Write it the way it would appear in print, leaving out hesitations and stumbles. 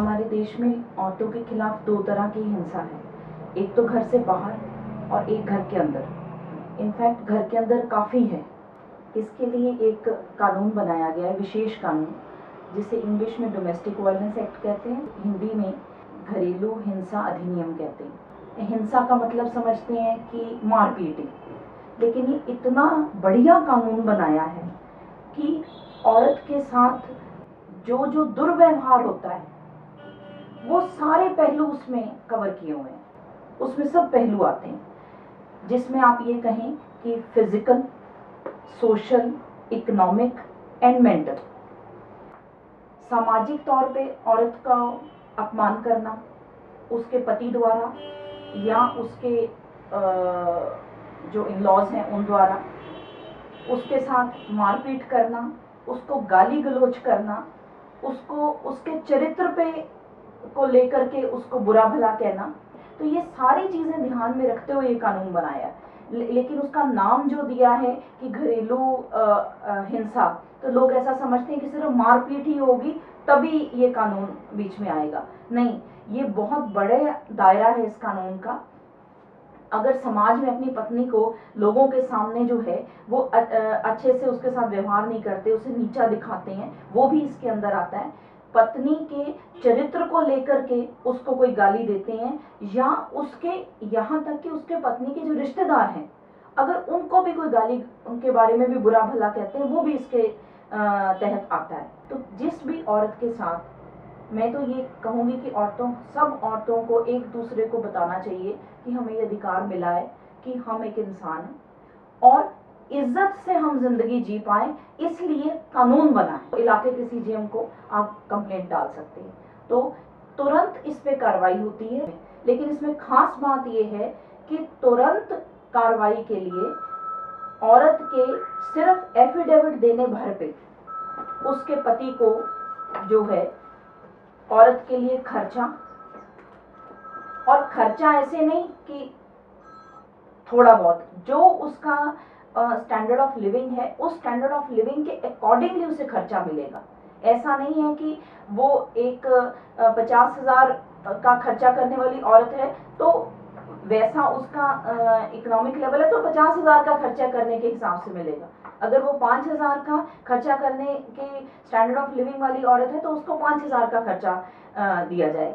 हमारे देश में औरतों के खिलाफ दो तरह की हिंसा है, एक तो घर से बाहर और एक घर के अंदर। इनफैक्ट घर के अंदर काफ़ी है। इसके लिए एक कानून बनाया गया है, विशेष कानून, जिसे इंग्लिश में डोमेस्टिक वायलेंस एक्ट कहते हैं, हिंदी में घरेलू हिंसा अधिनियम कहते हैं। हिंसा का मतलब समझते हैं कि मारपीट, लेकिन ये इतना बढ़िया कानून बनाया है कि औरत के साथ जो जो दुर्व्यवहार होता है वो सारे पहलू उसमें कवर किए हुए हैं। उसमें सब पहलू आते हैं, जिसमें आप ये कहें कि physical, social, economic and mental. सामाजिक तौर पे औरत का अपमान करना उसके पति द्वारा या उसके जो इन-लॉज हैं उन द्वारा, उसके साथ मारपीट करना, उसको गाली गलौज करना, उसको उसके चरित्र पे को लेकर के उसको बुरा भला कहना, तो ये सारी चीजें ध्यान में रखते हुए ये कानून बनाया। लेकिन उसका नाम जो दिया है कि घरेलू हिंसा, तो लोग ऐसा समझते हैं कि सिर्फ मारपीट ही होगी तभी ये कानून बीच में आएगा। नहीं, ये बहुत बड़े दायरा है इस कानून का। अगर समाज में अपनी पत्नी को लोगों के सामने जो है वो अच्छे से उसके साथ व्यवहार नहीं करते, उसे नीचा दिखाते हैं, वो भी इसके अंदर आता है। पत्नी के चरित्र को लेकर के उसको कोई गाली देते हैं, या उसके यहाँ तक कि उसके पत्नी के जो रिश्तेदार हैं अगर उनको भी कोई गाली, उनके बारे में भी बुरा भला कहते हैं, वो भी इसके तहत आता है। तो जिस भी औरत के साथ, मैं तो ये कहूँगी कि सब औरतों को एक दूसरे को बताना चाहिए कि हमें ये अधिकार मिला है कि हम एक इंसान हैं और इज्जत से हम जिंदगी जी पाए, इसलिए कानून बना है। इलाके के सीजीएम को आप कंप्लेंट डाल सकते हैं, तो तुरंत इस पे कार्रवाई होती है। लेकिन इसमें खास बात यह है कि तुरंत कार्रवाई के लिए औरत के सिर्फ एफिडेविट देने भर पे उसके पति को जो है औरत के लिए खर्चा, और खर्चा ऐसे नहीं कि थोड़ा बहुत, जो उसका स्टैंडर्ड ऑफ लिविंग है उस स्टैंडर्ड ऑफ लिविंग के अकॉर्डिंगली उसे खर्चा मिलेगा। ऐसा नहीं है कि वो एक 50,000 का खर्चा करने वाली औरत है तो वैसा उसका इकोनॉमिक लेवल है तो 50,000 का खर्चा करने के हिसाब से मिलेगा। अगर वो 5,000 का खर्चा करने के स्टैंडर्ड ऑफ लिविंग वाली औरत है तो उसको 5,000 का खर्चा दिया जाए।